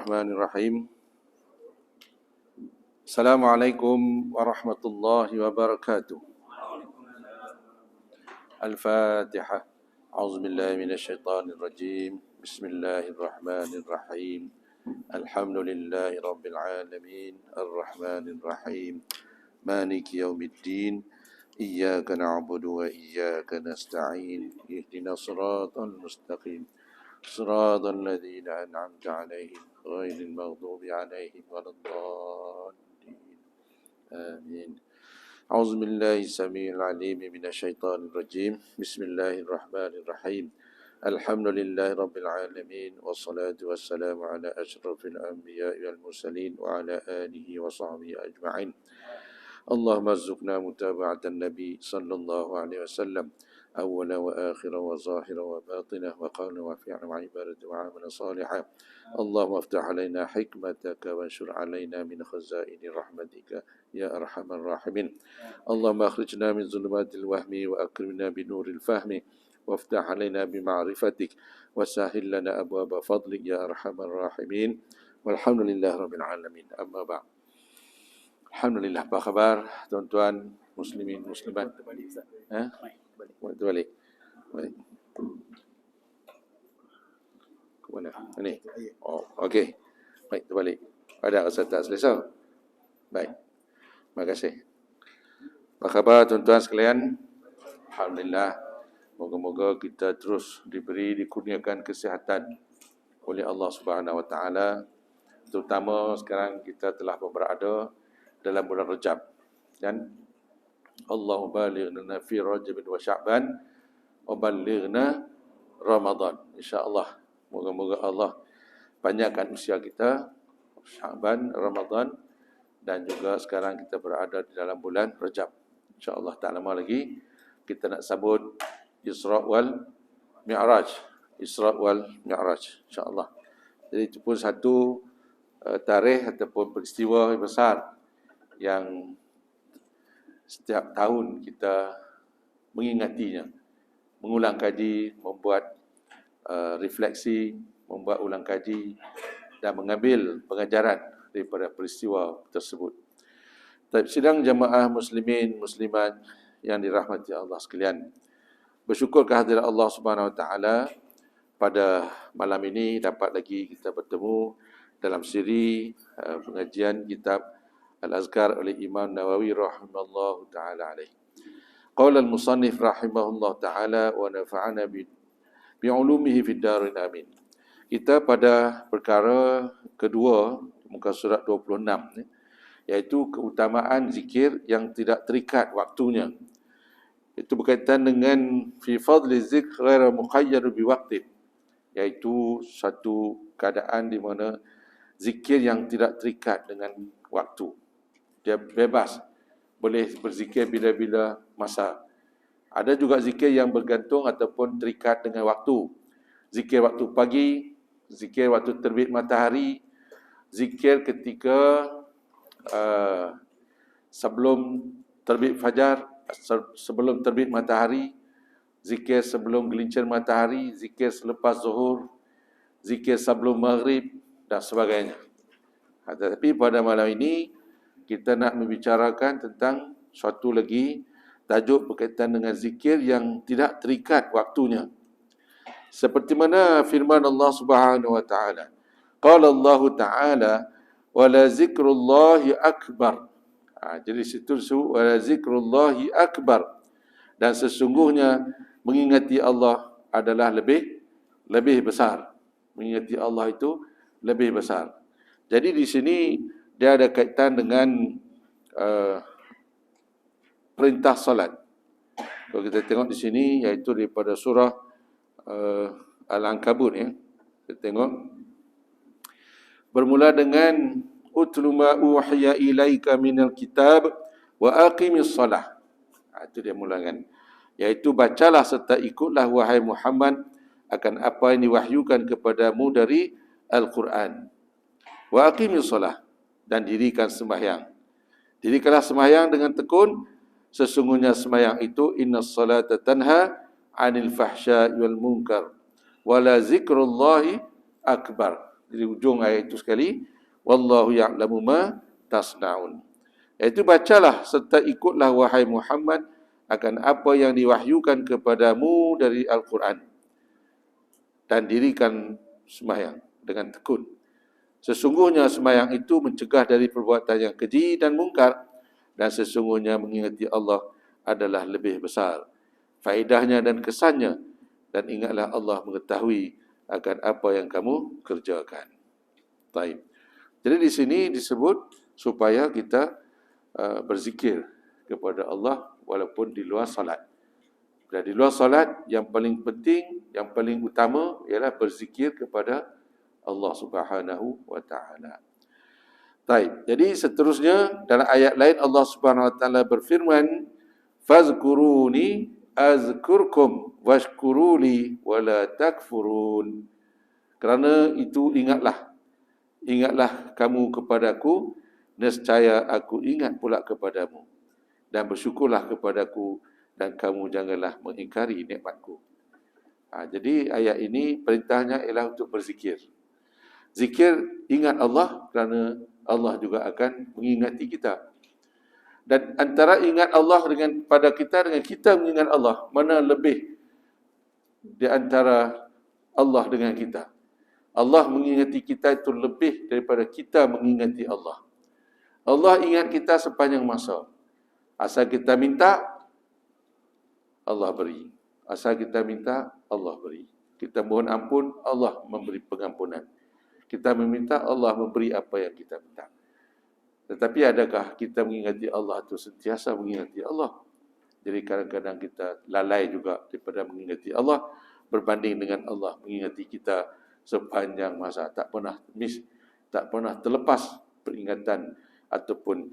Bismillahirrahmanirrahim. Assalamualaikum warahmatullahi wabarakatuh. Al-Fatihah. A'udzubillahi minasyaitonirrajim. Bismillahirrahmanirrahim. Alhamdulillahi rabbil alamin. Ar-Rahmanirrahim. Maliki yaumiddin. Iyyaka na'budu wa iyyaka nasta'in. Ihdinas siratal mustaqim. صراط الذين أنعمت عليهم غير المغضوب عليهم ولا الضالين آمين. أعوذ بالله السميع العليم من الشيطان الرجيم. بسم الله الرحمن الرحيم. الحمد لله رب العالمين والصلاة والسلام على أشرف الأنبياء والمرسلين وعلى آله وصحبه أجمعين. اللهم ارزقنا متابعة النبي صلى الله عليه وسلم أولا وآخرا وظاهرا وباطنا وقولا وفعلا وعبادة وعملا صالحا. اللهم افتح علينا حكمتك وانشر علينا من خزائن رحمتك يا أرحم الراحمين. اللهم أخرجنا من ظلمات الوهم وأكرمنا بنور الفهم وافتح علينا بمعرفتك وسهل لنا أبواب فضلك يا أرحم الراحمين. والحمد لله رب العالمين. أما بعد. Alhamdulillah, apa khabar tuan-tuan muslimin muslimat? Waktu balik. Baik. Ke mana? Ini. Oh, okey. Baik, terbalik. Ada rasa tak selesa? Baik. Terima kasih. Apa khabar tuan-tuan sekalian? Alhamdulillah. Moga-moga kita terus dikurniakan kesihatan oleh Allah Subhanahu Wa Taala. Terutama sekarang kita telah berada dalam bulan Rajab, dan Allahumma balighna fi Rajab wa Sya'ban wa balighna Ramadan. Insya-Allah, moga-moga Allah panjangkan usia kita, Sya'ban, Ramadan, dan juga sekarang kita berada di dalam bulan Rajab. Insya-Allah tak lama lagi kita nak sabut Isra wal Mi'raj. Isra wal Mi'raj, insya-Allah. Jadi itu pun satu tarikh ataupun peristiwa besar yang setiap tahun kita mengingatinya, mengulang kaji, membuat refleksi, membuat ulang kaji dan mengambil pengajaran daripada peristiwa tersebut. Sidang jamaah muslimin muslimat yang dirahmati Allah sekalian, bersyukur kehadiran Allah Subhanahu Wa Taala pada malam ini dapat lagi kita bertemu dalam siri pengajian kitab Al-Azkar oleh Imam Nawawi rahimahullah ta'ala alaih. Qala al-musannif rahimahullah ta'ala wa nafa'ana bi'ulumihi fid darin amin. Kita pada perkara kedua, muka surat 26, iaitu keutamaan zikir yang tidak terikat waktunya. Itu berkaitan dengan fi fadli zikr ghaira muqayyad bi waqtin, iaitu satu keadaan di mana zikir yang tidak terikat dengan waktu. Dia bebas, boleh berzikir bila-bila masa. Ada juga zikir yang bergantung ataupun terikat dengan waktu. Zikir waktu pagi, zikir waktu terbit matahari, zikir ketika sebelum terbit fajar, sebelum terbit matahari, zikir sebelum gelincir matahari, zikir selepas zuhur, zikir sebelum maghrib dan sebagainya. Tetapi pada malam ini kita nak membicarakan tentang suatu lagi tajuk berkaitan dengan zikir yang tidak terikat waktunya. Seperti mana firman Allah Subhanahu Wa Taala. Qala Allah Taala wa la zikrullahi akbar. Jadi situ wa la zikrullahi akbar. Dan sesungguhnya mengingati Allah adalah lebih besar. Mengingati Allah itu lebih besar. Jadi di sini dia ada kaitan dengan perintah salat. Kalau kita tengok di sini, iaitu daripada surah Al-Ankabut, ya. Kita tengok bermula dengan utlu ma uhiya ilaika minal kitab wa aqimis salah. Itu dia mulakan, iaitu bacalah serta ikutlah wahai Muhammad akan apa yang diwahyukan kepadamu dari Al-Quran. Wa aqimis salah, dan dirikan sembahyang. Dirikanlah sembahyang dengan tekun. Sesungguhnya sembahyang itu innas salata tanha 'anil fahsya'i wal munkar wa la zikrullahi akbar. di ujung ayat itu sekali, wallahu ya'lamu ma tasna'un. Iaitu bacalah serta ikutlah wahai Muhammad akan apa yang diwahyukan kepadamu dari Al-Quran, dan dirikan sembahyang dengan tekun. Sesungguhnya sembahyang itu mencegah dari perbuatan yang keji dan mungkar, dan sesungguhnya mengingati Allah adalah lebih besar faedahnya dan kesannya, dan ingatlah Allah mengetahui akan apa yang kamu kerjakan. Baik. Jadi di sini disebut supaya kita berzikir kepada Allah walaupun di luar salat. Dan di luar salat, yang paling penting, yang paling utama ialah berzikir kepada Allah Subhanahu wa taala. Baik. Jadi seterusnya dalam ayat lain Allah Subhanahu wa taala berfirman, "Fazkuruni azkurkum washkuruli wala takfurun." Kerana itu ingatlah kamu kepadaku, nescaya aku ingat pula kepadamu, dan bersyukurlah kepadaku, dan kamu janganlah mengingkari nikmatku. Jadi ayat ini perintahnya ialah untuk berzikir. Zikir, ingat Allah, kerana Allah juga akan mengingati kita. Dan antara ingat Allah dengan pada kita dengan kita mengingat Allah, mana lebih di antara Allah dengan kita? Allah mengingati kita itu lebih daripada kita mengingati Allah. Allah ingat kita sepanjang masa. Asal kita minta, Allah beri. Asal kita minta, Allah beri. Kita mohon ampun, Allah memberi pengampunan. Kita meminta, Allah memberi apa yang kita minta. Tetapi adakah kita mengingati Allah itu sentiasa mengingati Allah? Jadi kadang-kadang kita lalai juga daripada mengingati Allah, berbanding dengan Allah mengingati kita sepanjang masa. Tak pernah miss, tak pernah terlepas peringatan ataupun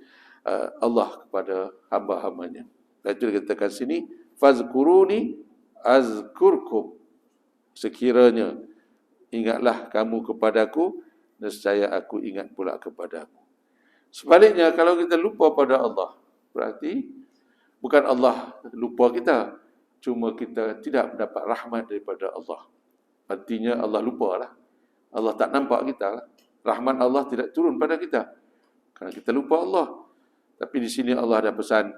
Allah kepada hamba-hambanya. Dan itu dikatakan sini, fazkuruni azkurkum. Sekiranya ingatlah kamu kepadaku, nescaya aku ingat pula kepadamu. Sebaliknya, kalau kita lupa pada Allah, berarti bukan Allah lupa kita, cuma kita tidak mendapat rahmat daripada Allah. Artinya Allah lupa lah. Allah tak nampak kita lah. Rahmat Allah tidak turun pada kita, kerana kita lupa Allah. Tapi di sini Allah ada pesan,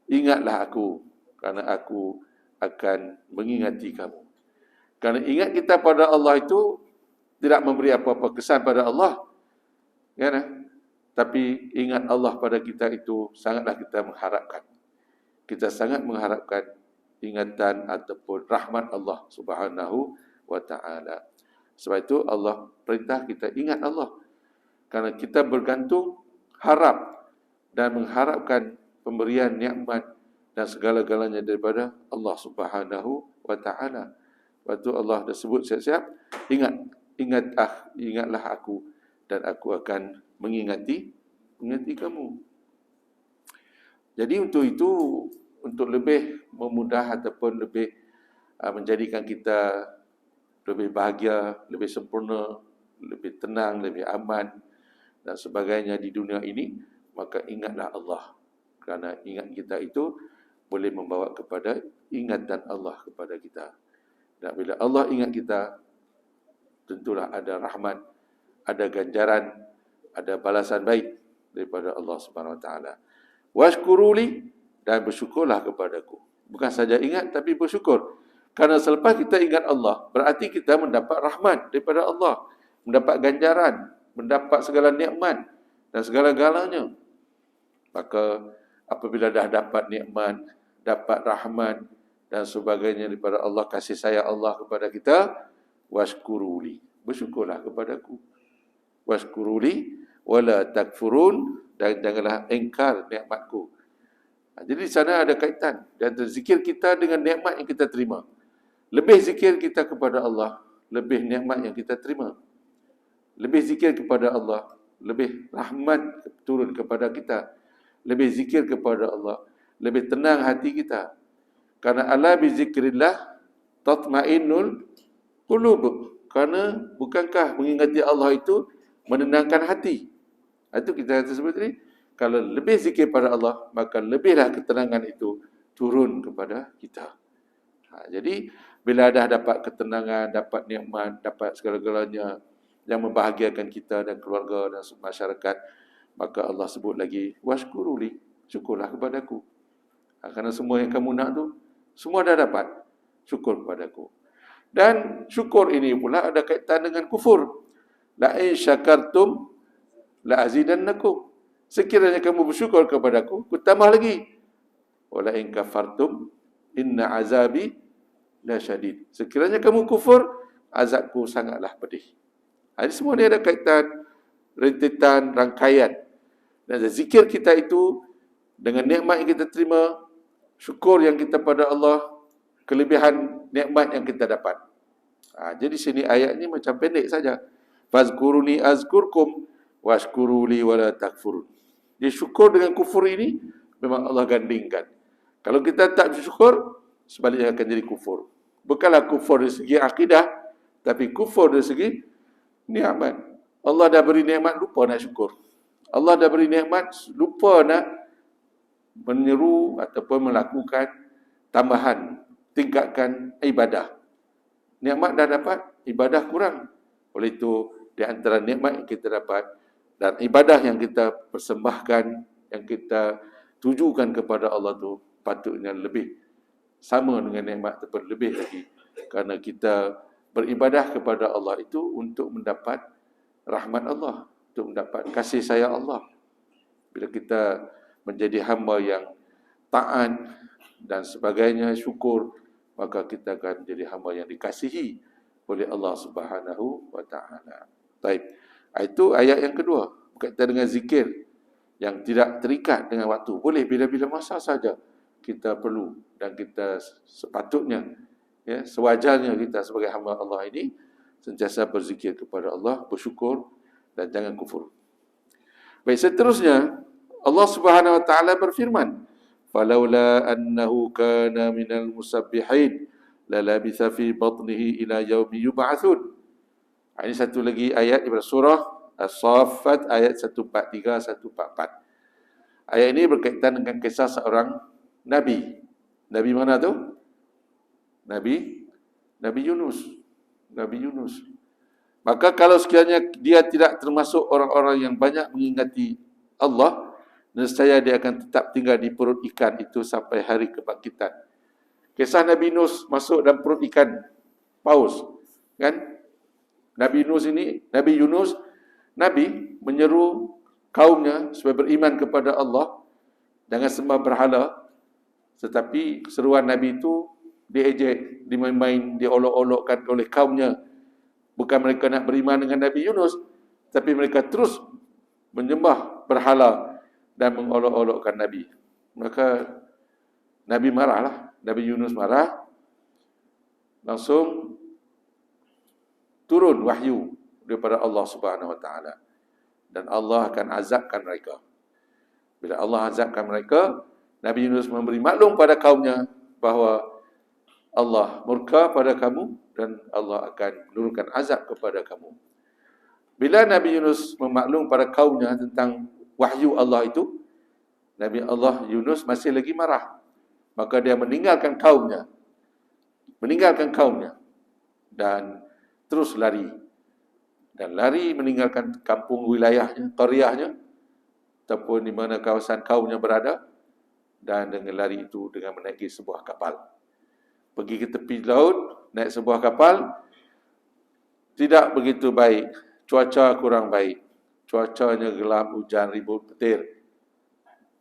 ingatlah aku, kerana aku akan mengingati kamu. Kerana ingat kita pada Allah itu tidak memberi apa-apa kesan pada Allah, kan? Tapi ingat Allah pada kita itu sangatlah kita mengharapkan. Kita sangat mengharapkan ingatan ataupun rahmat Allah Subhanahu wa taala. Sebab itu Allah perintah kita ingat Allah, kerana kita bergantung, harap dan mengharapkan pemberian nikmat dan segala-galanya daripada Allah Subhanahu wa taala. Sebab itu Allah dah sebut siap-siap, ingatlah aku, dan aku akan mengingati kamu. Jadi untuk itu, untuk lebih memudah ataupun lebih menjadikan kita lebih bahagia, lebih sempurna, lebih tenang, lebih aman dan sebagainya di dunia ini, maka ingatlah Allah. Kerana ingat kita itu boleh membawa kepada ingatan Allah kepada kita. Dan bila Allah ingat kita, tentulah ada rahmat, ada ganjaran, ada balasan baik daripada Allah Subhanahu Wa Taala. Washkuruli, dan bersyukurlah kepadaku. Bukan saja ingat, tapi bersyukur. Karena selepas kita ingat Allah, berarti kita mendapat rahmat daripada Allah, mendapat ganjaran, mendapat segala nikmat dan segala-galanya. Maka apabila dah dapat nikmat, dapat rahmat dan sebagainya daripada Allah, kasih sayang Allah kepada kita, washkuruli, bersyukurlah kepadaku. Washkuruli wala takfurun, dan janganlah engkar nikmatku. Jadi di sana ada kaitan dan zikir kita dengan nikmat yang kita terima. Lebih zikir kita kepada Allah, lebih nikmat yang kita terima. Lebih zikir kepada Allah, lebih rahmat turun kepada kita. Lebih zikir kepada Allah, lebih tenang hati kita. Karena ala bi zikrillah tatmainnul qulub. Karena bukankah mengingati Allah itu menenangkan hati? Itu kita sebut tadi. Kalau lebih zikir pada Allah, maka lebihlah ketenangan itu turun kepada kita. Jadi bila dah dapat ketenangan, dapat nikmat, dapat segala-galanya, yang membahagiakan kita dan keluarga dan masyarakat, maka Allah sebut lagi, washkuruli, syukurlah kepadaku. Kerana semua yang kamu nak tu, semua dah dapat. Syukur kepadaku. Dan syukur ini pula ada kaitan dengan kufur. La in syakartum la azidannakum. Sekiranya kamu bersyukur kepadaku, ku tambah lagi. Wala in kafartum inna azabi la syadid. Sekiranya kamu kufur, azabku sangatlah pedih. Ini semua ni ada kaitan, rentetan, rangkaian. Dan zikir kita itu, dengan nikmat yang kita terima, syukur yang kita pada Allah, kelebihan nikmat yang kita dapat. Jadi sini ayat ni macam pendek saja. Fazkuruni azkurkum washkuruli wala takfurun. Jadi syukur dengan kufur ini memang Allah gandingkan. Kalau kita tak bersyukur, sebaliknya akan jadi kufur. Bukanlah kufur dari segi akidah, tapi kufur dari segi nikmat. Allah dah beri nikmat, lupa nak syukur. Allah dah beri nikmat, lupa nak menyeru ataupun melakukan tambahan, tingkatkan ibadah. Nikmat dah dapat, ibadah kurang. Oleh itu, di antara nikmat yang kita dapat dan ibadah yang kita persembahkan, yang kita tujukan kepada Allah tu patutnya lebih sama dengan nikmat ataupun lebih lagi. Kerana kita beribadah kepada Allah itu untuk mendapat rahmat Allah, untuk mendapat kasih sayang Allah. Bila kita menjadi hamba yang taat dan sebagainya, syukur, maka kita akan menjadi hamba yang dikasihi oleh Allah Subhanahu wa taala. Baik. Itu ayat yang kedua, berkaitan dengan zikir yang tidak terikat dengan waktu. Boleh bila-bila masa saja kita perlu dan kita sepatutnya, ya, sewajarnya kita sebagai hamba Allah ini sentiasa berzikir kepada Allah, bersyukur dan jangan kufur. Baik, seterusnya Allah Subhanahu wa taala berfirman, "Falaula annahu kana minal musabbihin lalabitha fi batnihi ila yaumi yub'atsun." Ini satu lagi ayat daripada surah As-Saffat ayat 143 144. Ayat ini berkaitan dengan kisah seorang nabi. Nabi mana tu? Nabi Yunus. Nabi Yunus. Maka kalau sekiranya dia tidak termasuk orang-orang yang banyak mengingati Allah, nescaya dia akan tetap tinggal di perut ikan itu sampai hari kebangkitan. Kisah Nabi Yunus masuk dalam perut ikan paus, kan? Nabi Yunus menyeru kaumnya supaya beriman kepada Allah, jangan sembah berhala. Tetapi seruan Nabi itu diejek, dimain-main, diolok-olokkan oleh kaumnya. Bukan mereka nak beriman dengan Nabi Yunus, tapi mereka terus menyembah berhala dan mengolok-olokkan Nabi. Maka Nabi marahlah. Nabi Yunus marah. Langsung turun wahyu daripada Allah Subhanahu wa taala. Dan Allah akan azabkan mereka. Bila Allah azabkan mereka, Nabi Yunus memberi maklum pada kaumnya bahawa Allah murka pada kamu dan Allah akan menurunkan azab kepada kamu. Bila Nabi Yunus memaklum pada kaumnya tentang wahyu Allah itu, Nabi Allah Yunus masih lagi marah. Maka dia meninggalkan kaumnya dan terus lari. Dan lari meninggalkan kampung wilayahnya, qaryahnya, ataupun di mana kawasan kaumnya berada, dan dengan lari itu dengan menaiki sebuah kapal. Pergi ke tepi laut, naik sebuah kapal, tidak begitu baik, cuaca kurang baik, cuacanya gelap, hujan, ribut, petir.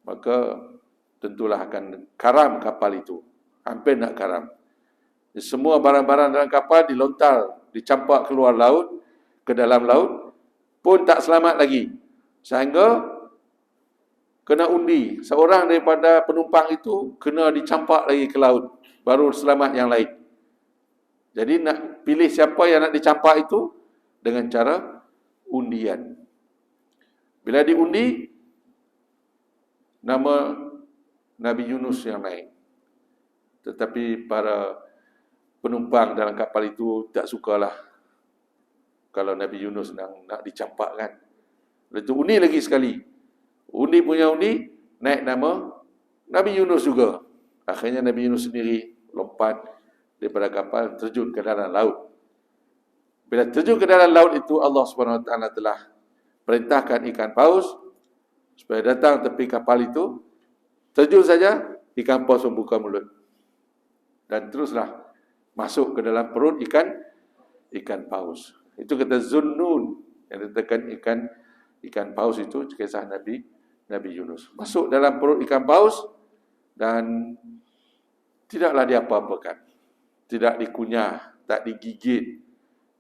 Maka tentulah akan karam kapal itu, hampir nak karam. Semua barang-barang dalam kapal dilontar, dicampak keluar laut, ke dalam laut, pun tak selamat lagi. Sehingga kena undi. Seorang daripada penumpang itu kena dicampak lagi ke laut, baru selamat yang lain. Jadi nak pilih siapa yang nak dicampak itu dengan cara undian. Bila diundi, nama Nabi Yunus yang naik. Tetapi para penumpang dalam kapal itu tak sukalah kalau Nabi Yunus nak dicampakkan. Lepas itu undi lagi sekali. Undi punya undi, naik nama Nabi Yunus juga. Akhirnya Nabi Yunus sendiri lompat daripada kapal, terjun ke dalam laut. Bila terjun ke dalam laut itu, Allah SWT telah perintahkan ikan paus supaya datang tepi kapal itu. Terjun saja, ikan paus membuka mulut. Dan teruslah masuk ke dalam perut ikan paus. Itu kata Zunnun, yang ditekan ikan paus itu, kisah Nabi Yunus. Masuk dalam perut ikan paus dan tidaklah diapa-apakan. Tidak dikunyah, tak digigit,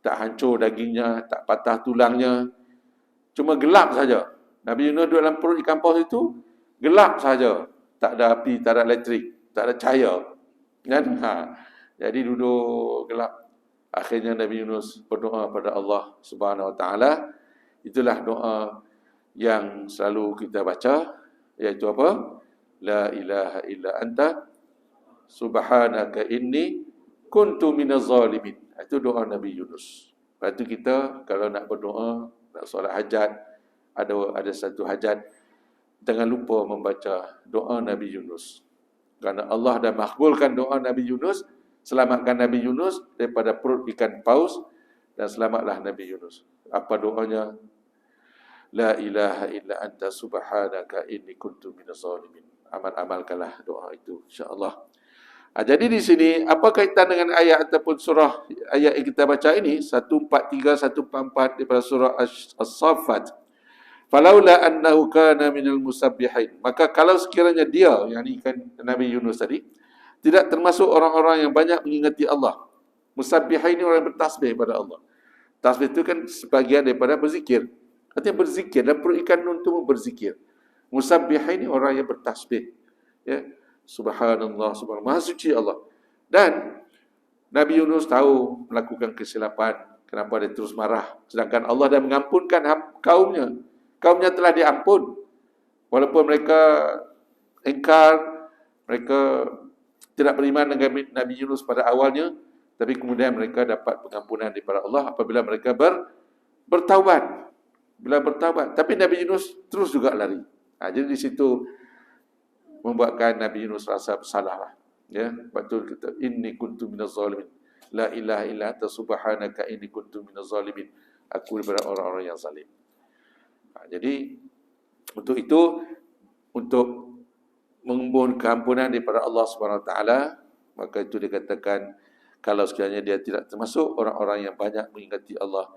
tak hancur dagingnya, tak patah tulangnya. Cuma gelap saja. Nabi Yunus duduk dalam perut ikan paus itu, gelap saja. Tak ada api, tak ada elektrik, tak ada cahaya. Kan? Jadi duduk gelap. Akhirnya Nabi Yunus berdoa pada Allah Subhanahu Wa Taala. Itulah doa yang selalu kita baca, iaitu apa? La ilaha illa anta subhanaka inni kuntu minaz zalimin. Itu doa Nabi Yunus. Lepas itu kita kalau nak berdoa, nak solat hajat, ada satu hajat, jangan lupa membaca doa Nabi Yunus. Kerana Allah dah makbulkan doa Nabi Yunus, selamatkan Nabi Yunus daripada perut ikan paus, dan selamatlah Nabi Yunus. Apa doanya? La ilaha illa anta subhanaka inni kuntu minaz zalimin. Amal-amalkanlah doa itu, insya-Allah. Jadi di sini apa kaitan dengan ayat ataupun surah ayat yang kita baca ini 143 144 daripada surah As-Saffat. Falaula annahu kana minal musabbihin. Maka kalau sekiranya dia, yakni kan Nabi Yunus tadi, tidak termasuk orang-orang yang banyak mengingati Allah. Musabbihin ini orang yang bertasbih pada Allah. Tasbih itu kan sebagian daripada berzikir. Artinya berzikir, dan perut ikan nun itu berzikir. Musabbihin ini orang yang bertasbih. Ya. Subhanallah, subhanallah, maha suci Allah. Dan Nabi Yunus tahu melakukan kesilapan. Kenapa dia terus marah? Sedangkan Allah dah mengampunkan kaumnya. Kaumnya telah diampun. Walaupun mereka ingkar, mereka tidak beriman dengan Nabi Yunus pada awalnya, tapi kemudian mereka dapat pengampunan daripada Allah apabila mereka bertaubat. Bila bertaubat. Tapi Nabi Yunus terus juga lari. Jadi di situ membuatkan Nabi Yunus rasa bersalah lah. Ya, betul kita inni kuntu minaz zalimin. La ilaha illa anta subhanaka inni kuntu minaz zalimin. Aku daripada orang-orang yang zalim. Jadi untuk itu, untuk mengumpulkan keampunan daripada Allah Subhanahu Wa Taala, maka itu dikatakan kalau sekiranya dia tidak termasuk orang-orang yang banyak mengingati Allah,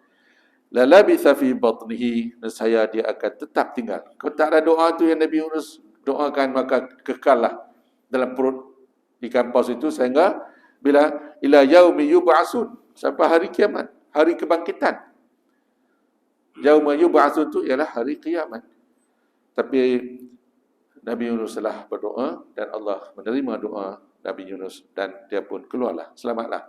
la labitha fi batnihi, nescaya dia akan tetap tinggal. Kalau tak ada doa tu yang Nabi Yunus doakan, maka kekallah dalam perut ikan paus itu sehingga bila ila yaumi yub'atsun, sampai hari kiamat, hari kebangkitan. Yauma yub'atsun itu ialah hari kiamat. Tapi Nabi Yunus telah berdoa dan Allah menerima doa Nabi Yunus dan dia pun keluarlah, selamatlah.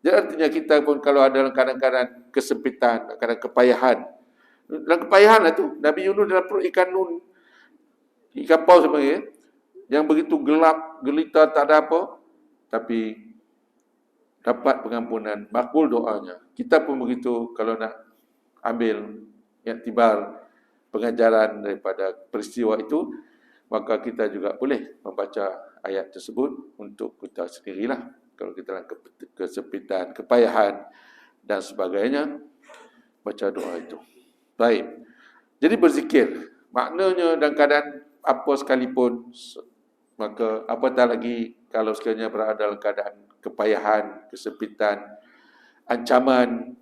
Jadi artinya kita pun kalau ada kadang-kadang kesempitan, kadang kepayahan. Dalam kepayahan lah tu, Nabi Yunus dalam perut ikan paus sebenarnya, yang begitu gelap, gelita, tak ada apa, tapi dapat pengampunan, makbul doanya. Kita pun begitu, kalau nak ambil iktibar pengajaran daripada peristiwa itu, maka kita juga boleh membaca ayat tersebut untuk kita sendirilah. Kalau kita dalam kesempitan, kepayahan dan sebagainya, baca doa itu. Baik. Jadi berzikir, maknanya dalam keadaan apa sekalipun, maka apatah lagi kalau sekiranya berada dalam keadaan kepayahan, kesempitan, ancaman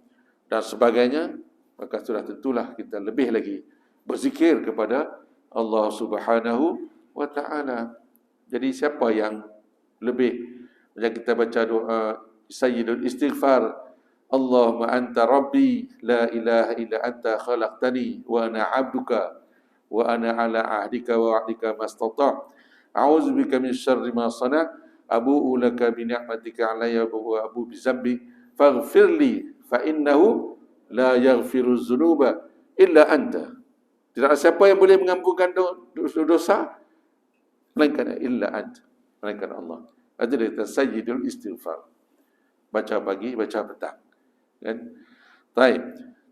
dan sebagainya, maka sudah tentulah kita lebih lagi berzikir kepada Allah Subhanahu Wa Taala. Jadi siapa yang lebih, macam kita baca doa Sayyidul Istighfar, Allahumma anta rabbi la ilaha illa anta khalaqtani wa ana 'abduka wa ana 'ala 'ahdika wa wa'dika mastata'. A'udzubika min syarri ma sana', abu'u laka bi ni'matika 'alayya wa abu bi dzambi faghfirli fa innahu la yaghfiru dzunuba illa anta. Tidak ada siapa yang boleh mengampunkan dosa melainkan illa anta, melainkan Allah. Itu dia Sayyidul Istighfar. Baca pagi, baca petang. Kan? Baik.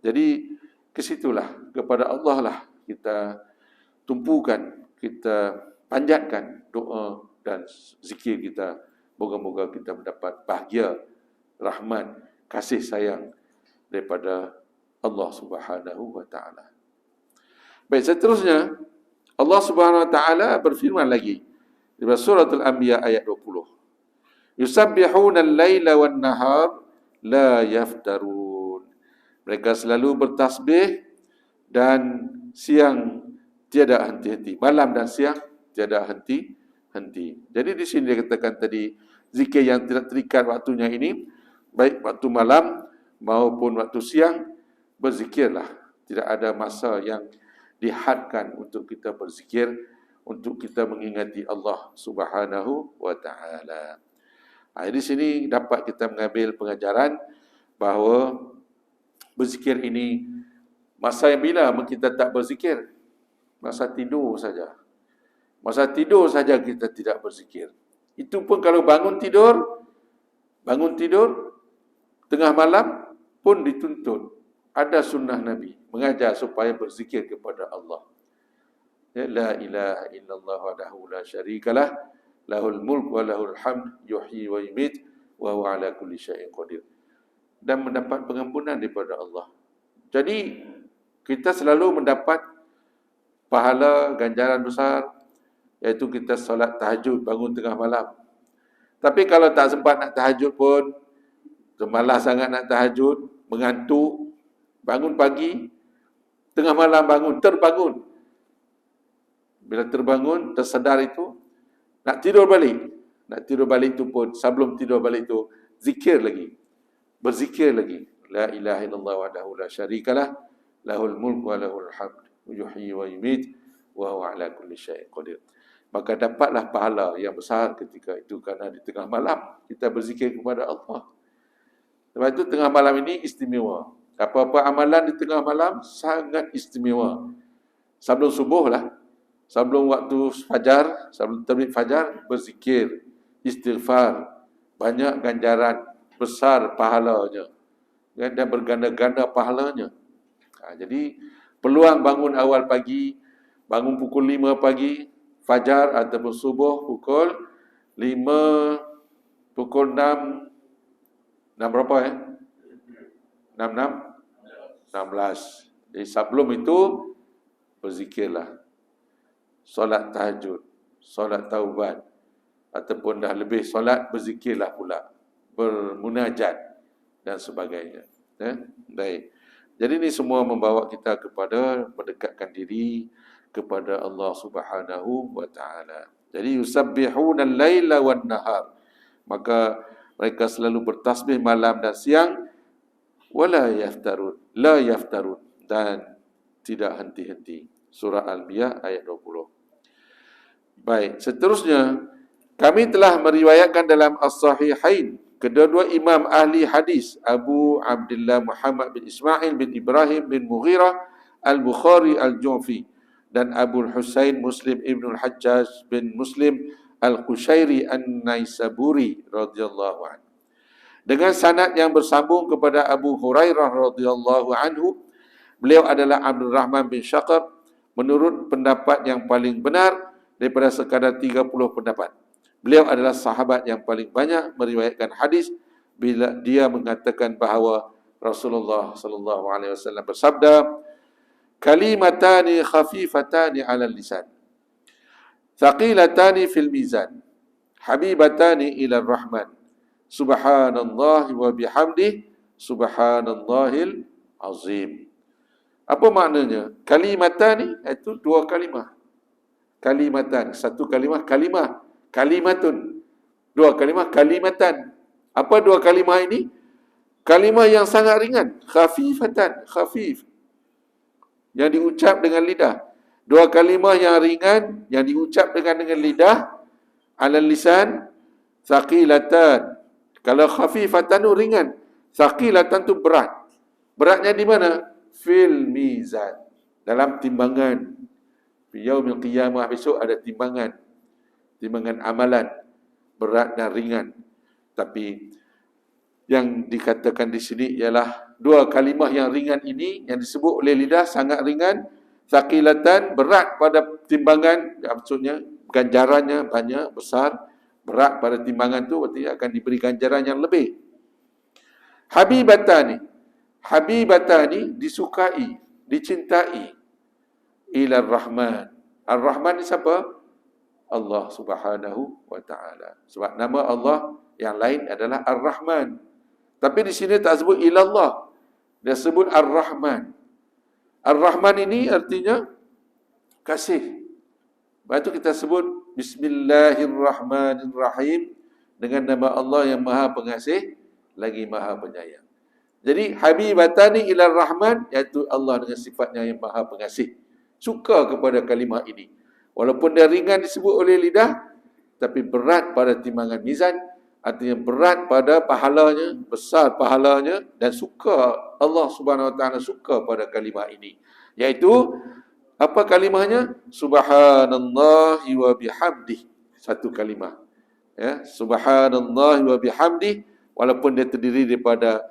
Jadi kesitulah, kepada Allah lah kita tumpukan, kita panjatkan doa dan zikir kita. Moga-moga kita mendapat bahagia, rahmat, kasih sayang daripada Allah Subhanahu wa taala. Baik, seterusnya Allah Subhanahu wa taala berfirman lagi dalam surah Al-Anbiya ayat 20. Yusabbihuna al-laila wan-nahar la yaftarun. Mereka selalu bertasbih dan siang tiada henti-henti. Malam dan siang tiada henti-henti. Jadi di sini dia katakan tadi, zikir yang tidak terikat waktunya ini, baik waktu malam maupun waktu siang, berzikirlah. Tidak ada masa yang dihadkan untuk kita berzikir, untuk kita mengingati Allah Subhanahu wa taala. Di sini dapat kita mengambil pengajaran bahawa berzikir ini, masa yang bila kita tak berzikir? Masa tidur saja. Masa tidur saja kita tidak berzikir. Itu pun kalau bangun tidur tengah malam pun dituntut. Ada sunnah Nabi mengajar supaya berzikir kepada Allah. Ya, la ilaha illallah wahdahu la syarikalah, lahul mulk wa lahul hamd, yuhyi wa yumit, wa huwa ala kulli syai'in qadir. Dan mendapat pengampunan daripada Allah. Jadi kita selalu mendapat pahala ganjaran besar, iaitu kita solat tahajud bangun tengah malam. Tapi kalau tak sempat nak tahajud pun, malas sangat nak tahajud, mengantuk, bangun pagi, tengah malam bangun, terbangun. Bila terbangun, tersedar itu, nak tidur balik. Nak tidur balik itu pun, sebelum tidur balik itu, zikir lagi. Berzikir lagi. La ilaha illallah wahdahu la syarikalah, lahul mulk wa lahul hamd, yuhyi wa yumit, wa huwa ala kulli syai'in qadir. Maka dapatlah pahala yang besar ketika itu, kerana di tengah malam kita berzikir kepada Allah. Sebab itu tengah malam ini istimewa. Apa-apa amalan di tengah malam sangat istimewa. Sebelum subuh lah, sebelum waktu fajar, sebelum terbit fajar, berzikir, istighfar, banyak ganjaran besar pahalanya, dan berganda-ganda pahalanya. Jadi peluang bangun awal pagi, bangun pukul 5 pagi, fajar ataupun subuh pukul 5, pukul 6 berapa 16. Jadi sebelum itu berzikirlah. Solat tahajud, solat taubat, ataupun dah lebih solat, berzikirlah pula, bermunajat dan sebagainya. Baik. Jadi ini semua membawa kita kepada mendekatkan diri kepada Allah Subhanahu wa taala. Jadi yusabbihuna al-laila wan-nahar. Maka mereka selalu bertasbih malam dan siang, wala yaftarun, la yaftarun, dan tidak henti-henti. Surah Al-Anbiya ayat 20. Baik, seterusnya kami telah meriwayatkan dalam As-Sahihain, kedua-dua imam ahli hadis, Abu Abdullah Muhammad bin Ismail bin Ibrahim bin Mughirah Al-Bukhari Al-Ju'fi, dan Abu Husain Muslim ibn Al-Hajjaj bin Muslim Al-Qushairi An-Naisaburi radhiyallahu anhu, dengan sanad yang bersambung kepada Abu Hurairah radhiyallahu anhu. Beliau adalah Abdul Rahman bin Syaqar, menurut pendapat yang paling benar daripada sekadar 30 pendapat. Beliau adalah sahabat yang paling banyak meriwayatkan hadis bila dia mengatakan bahawa Rasulullah sallallahu alaihi wasallam bersabda, kalimatani khafifatani 'ala lisan, thaqilatani fil mizan, habibatani ila rahman, subhanallah wa bihamdih, subhanallahil azim. Apa maknanya? Kalimatani itu dua kalimah. Kalimatan, satu kalimah, kalimatun. Dua kalimah, kalimatan. Apa dua kalimah ini? Kalimah yang sangat ringan, khafifatan, khafif, yang diucap dengan lidah. Dua kalimah yang ringan, yang diucap dengan lidah, ala lisan, thaqilatan. Kalau khafifatan itu ringan, thaqilatan itu berat. Beratnya di mana? Fil mizan, dalam timbangan. Fi yaumil qiyamah, besok ada timbangan amalan, berat dan ringan. Tapi yang dikatakan di sini ialah dua kalimah yang ringan ini, yang disebut oleh lidah sangat ringan, thaqilatan, berat pada timbangan, maksudnya ganjarannya banyak, besar, berat pada timbangan tu berarti akan diberi ganjaran yang lebih. Habibatani, Habibatani, disukai, dicintai. Ila Rahman. Ar-Rahman ni siapa? Allah Subhanahu wa ta'ala. Sebab nama Allah yang lain adalah Ar-Rahman. Tapi di sini tak sebut ilallah. Dia sebut Ar-Rahman. Ar-Rahman ini artinya kasih. Lepas itu kita sebut Bismillahirrahmanirrahim, dengan nama Allah yang Maha Pengasih lagi Maha Penyayang. Jadi Habibatani ila Rahman, iaitu Allah dengan sifatnya yang Maha Pengasih, suka kepada kalimah ini. Walaupun dia ringan disebut oleh lidah, tapi berat pada timbangan mizan, artinya berat pada pahalanya, besar pahalanya, dan suka Allah Subhanahu wa taala suka pada kalimah ini. Iaitu apa kalimahnya? Subhanallahi wa bihamdih. Satu kalimah. Ya, Subhanallahi wa bihamdih, walaupun dia terdiri daripada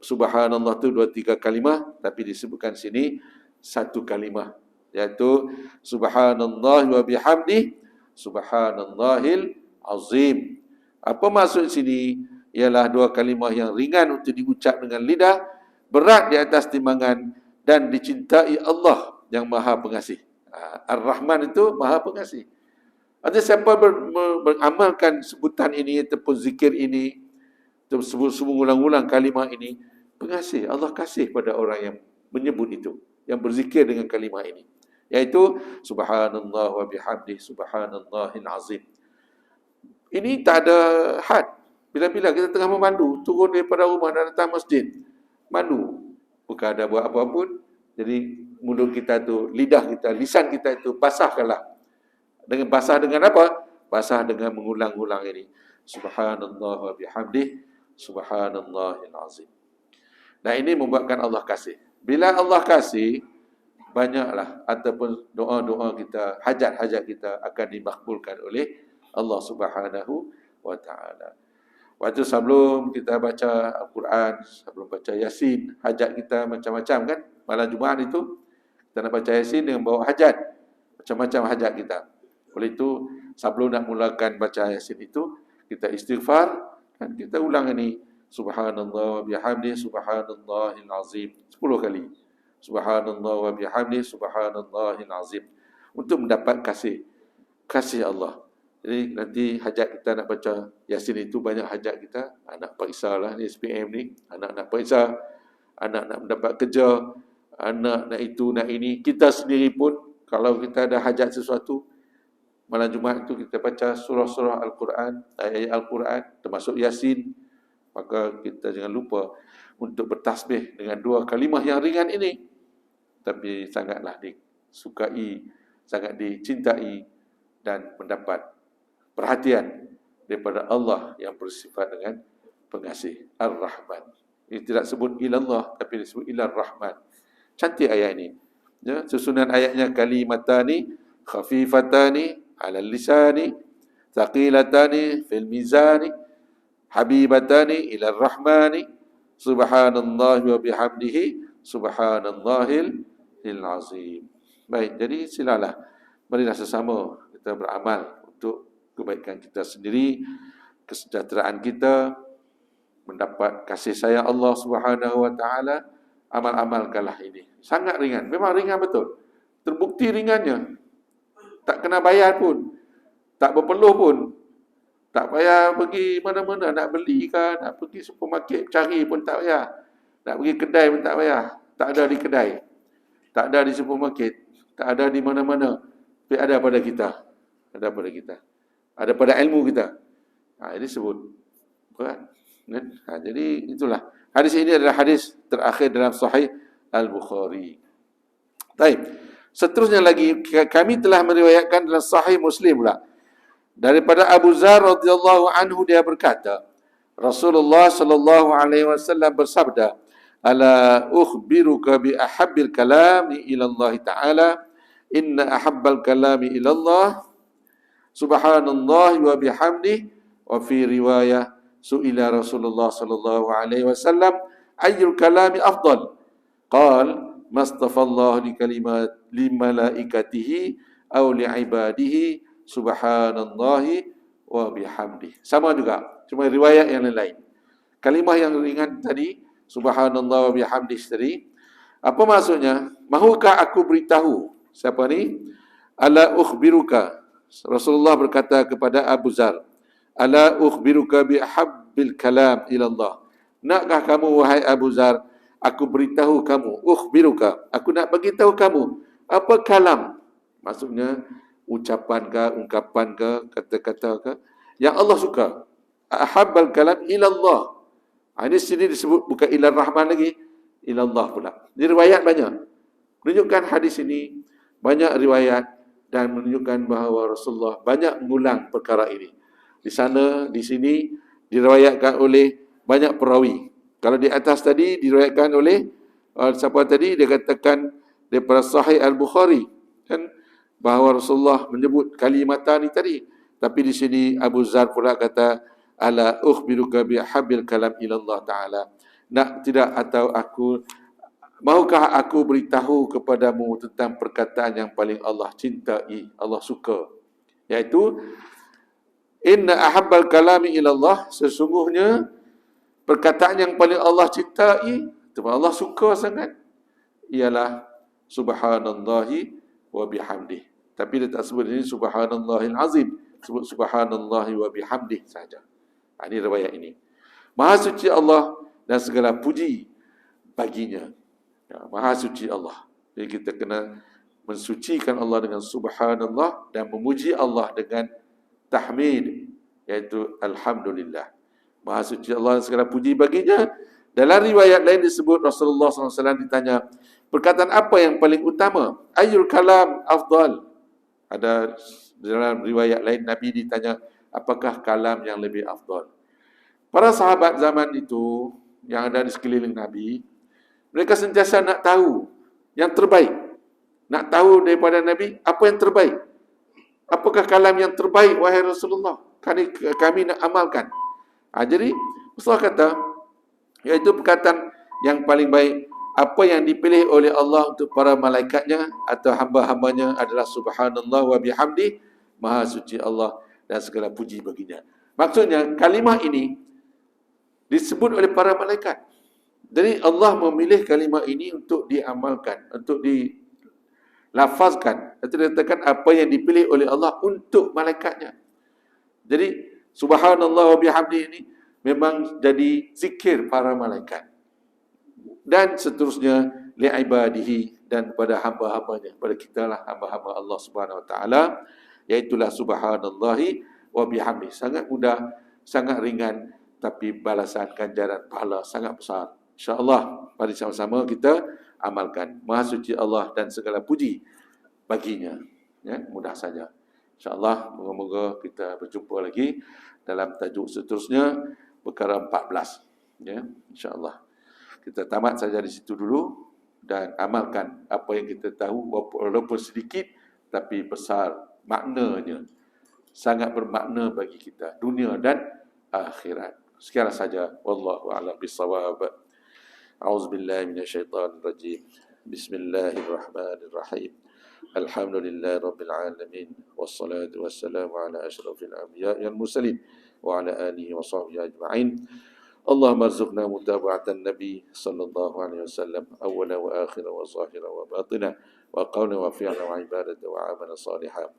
Subhanallah tu 2-3 kalimah, tapi disebutkan sini satu kalimah, iaitu Subhanallah wa bihamdi Subhanallahil azim. Apa maksud sini? Ialah 2 kalimah yang ringan untuk diucap dengan lidah, berat di atas timbangan, dan dicintai Allah yang Maha Pengasih. Ar-Rahman itu Maha Pengasih. Artinya siapa beramalkan sebutan ini ataupun zikir ini, sebut ulang-ulang kalimah ini, pengasih, Allah kasih pada orang yang menyebut itu, yang berzikir dengan kalimah ini, iaitu Subhanallah wa bihamdih Subhanallahil azim. Ini tak ada had. Bila-bila kita tengah memandu, turun daripada rumah dan datang masjid, mandu, bukan ada buat apa pun, jadi mulut kita tu, lidah kita, lisan kita itu basahkanlah. Dengan basah dengan apa? Basah dengan mengulang-ulang ini, Subhanallah wa bihamdih Subhanallahil azim. Nah, ini membuatkan Allah kasih. Bila Allah kasih, banyaklah ataupun doa-doa kita, hajat-hajat kita akan dimakbulkan oleh Allah Subhanahu wa taala. Waktu sebelum kita baca Al-Quran, sebelum baca Yasin, hajat kita macam-macam kan? Malam Jumaat itu kita nak baca Yasin dengan bawa hajat, macam-macam hajat kita. Oleh itu, sebelum nak mulakan baca Yasin itu, kita istighfar, dan kita ulang ini Subhanallah wa bihamdih Subhanallahil azim 10 kali. Subhanallah wa bihamdih Subhanallahil azim, untuk mendapat kasih Allah. Jadi nanti hajat kita nak baca Yasin itu, banyak hajat kita. Anak periksa lah ni SPM ni, anak nak periksa, anak nak mendapat kerja, anak nak itu nak ini. Kita sendiri pun kalau kita ada hajat sesuatu, malam Jumaat itu kita baca surah-surah Al-Quran, ayat-ayat Al-Quran, termasuk Yasin. Maka kita jangan lupa untuk bertasbih dengan 2 kalimah yang ringan ini. Tapi sangatlah disukai, sangat dicintai, dan mendapat perhatian daripada Allah yang bersifat dengan pengasih, Ar-Rahman. Ini tidak sebut ilallah, tapi disebut ilar Rahman. Cantik ayat ini. Ya, susunan ayatnya kalimatani khafifatani 'alal lisani thaqilatani fil mizani habibatani ila rahmani subhanallahi wa bihamdihi subhanallahil azim. Baik, jadi silalah, marilah sesama kita beramal untuk kebaikan kita sendiri, kesejahteraan kita, mendapat kasih sayang Allah Subhanahu wa taala. Amal-amalkanlah ini. Sangat ringan, memang ringan betul. Terbukti ringannya. Tak kena bayar pun, tak berpeluh pun, tak payah pergi mana-mana, nak beli kan, nak pergi supermarket cari pun tak payah, nak pergi kedai pun tak payah. Tak ada di kedai, tak ada di supermarket, tak ada di mana-mana, tapi ada pada kita, ada pada kita, ada pada ilmu kita. Ini sebut berat kan? Jadi itulah, hadis ini adalah hadis terakhir dalam Sahih Al-Bukhari. Baik, seterusnya lagi kami telah meriwayatkan dalam Sahih Muslim pula, daripada Abu Dzar radhiyallahu anhu, dia berkata, Rasulullah sallallahu alaihi wasallam bersabda, "Ala ukhbiruka bi ahabbil kalami ila Allah Ta'ala, inna ahabbal kalami ila Allah subhanallah wa bihamdihi." Wa fi riwayah, su'ila Rasulullah sallallahu alaihi wasallam, "Ayyul kalami afdal?" Qala, "Mastafallahu li kalimat li malaikatihi aw li ibadihi subhanallahi wa bihamdih." Sama juga, cuma riwayat yang lain. Kalimah yang ringan tadi Subhanallah wa bihamdihi tadi. Apa maksudnya? Mahukah aku beritahu? Siapa ni? Ala ukhbiruka. Rasulullah berkata kepada Abu Zar, ala ukhbiruka bi ahabbil kalam ila Allah. Nakkah kamu wahai Abu Zar, aku beritahu kamu, ukhbiruka, aku nak bagi tahu kamu apa kalam? Maksudnya ucapan ke, ungkapan ke, kata-kata ke yang Allah suka. Ahabbal kalam ila Allah. Ini sini disebut bukan ila Rahman lagi, ila Allah pula. Di riwayat banyak menunjukkan hadis ini, banyak riwayat dan menunjukkan bahawa Rasulullah banyak mengulang perkara ini. Di sana, di sini diriwayatkan oleh banyak perawi. Kalau di atas tadi diriwayatkan oleh siapa tadi, dia katakan daripada Sahih Al-Bukhari kan, bahawa Rasulullah menyebut kalimatan ini tadi. Tapi di sini Abu Zar pula kata, ala ukhbiruka bi habil kalam ila Allah Ta'ala. Nak tidak atau aku, mahukah aku beritahu kepadamu tentang perkataan yang paling Allah cintai, Allah suka, iaitu inna ahabbal kalami ila Allah, sesungguhnya perkataan yang paling Allah cintai, Allah suka sangat, ialah subhanallahi wa bihamdih. Tapi dia tak sebut ini subhanallahil azim, sebut subhanallahi wa bihamdih saja. Ini riwayat ini. Maha suci Allah dan segala puji baginya. Ya, Maha suci Allah. Jadi kita kena mensucikan Allah dengan subhanallah dan memuji Allah dengan tahmid, iaitu alhamdulillah. Maha suci Allah dan segala puji baginya. Dalam riwayat lain disebut Rasulullah SAW ditanya, perkataan apa yang paling utama? Ayyul kalam afdal. Ada dalam riwayat lain Nabi ditanya, apakah kalam yang lebih afdal? Para sahabat zaman itu yang ada di sekeliling Nabi, mereka sentiasa nak tahu yang terbaik. Nak tahu daripada Nabi apa yang terbaik. Apakah kalam yang terbaik wahai Rasulullah? Kami nak amalkan. Jadi Rasulullah kata, iaitu perkataan yang paling baik, apa yang dipilih oleh Allah untuk para malaikatnya atau hamba-hambanya adalah subhanallah wa bihamdi, maha suci Allah dan segala puji baginya. Maksudnya kalimah ini disebut oleh para malaikat. Jadi Allah memilih kalimah ini untuk diamalkan, untuk dilafazkan. Itu dikatakan apa yang dipilih oleh Allah untuk malaikatnya. Jadi subhanallah wa bihamdi ini memang jadi zikir para malaikat. Dan seterusnya li'ibadihi, dan pada hamba-hambanya, pada kita lah hamba-hamba Allah Subhanahu wa taala, iaitulah subhanallahi wa bihamdi. Sangat mudah, sangat ringan, tapi balasan ganjaran pahala sangat besar. InsyaAllah mari sama-sama kita amalkan. Maha suci Allah dan segala puji baginya. Ya, mudah saja. InsyaAllah moga-moga kita berjumpa lagi dalam tajuk seterusnya, perkara 14. Ya, InsyaAllah. Kita tamat saja di situ dulu dan amalkan apa yang kita tahu, walaupun sedikit tapi besar maknanya. Sangat bermakna bagi kita dunia dan akhirat. Sekian saja, wallahu a'lam bissawab. A'udzubillahi minasyaitonir rajim. Bismillahirrahmanirrahim. Alhamdulillahi rabbil alamin, wassalatu wassalamu ala asyrafil anbiya'i wal mursalin wa ala alihi wa sahbihi ajma'in. Allahumma arzuqna mutaba'atan Nabi sallallahu alaihi wasallam awwala wa akhira wa zahira wa batina wa qawla wa fi'la wa ibadata wa amala salihah.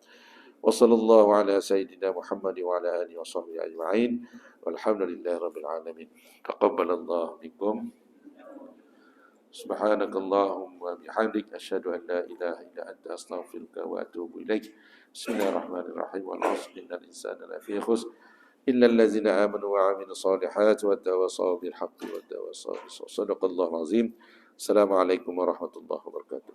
Wa sallallahu ala sayyidina Muhammad wa ala alihi wa sahbihi ajma'in. Walhamdulillahi rabbil alamin. Taqabbalallahu minkum. Subhanakallahumma wa bihamdik asyhadu an la ilaha illa anta astaghfiruka wa atubu ilaik. Bismillahirrahmanirrahim. Wal 'asri innal insana lafi khusr إلا الذين آمنوا وعملوا الصالحات وتواصوا بالحق وتواصوا بالصبر. صدق الله العظيم. السلام عليكم ورحمة الله وبركاته.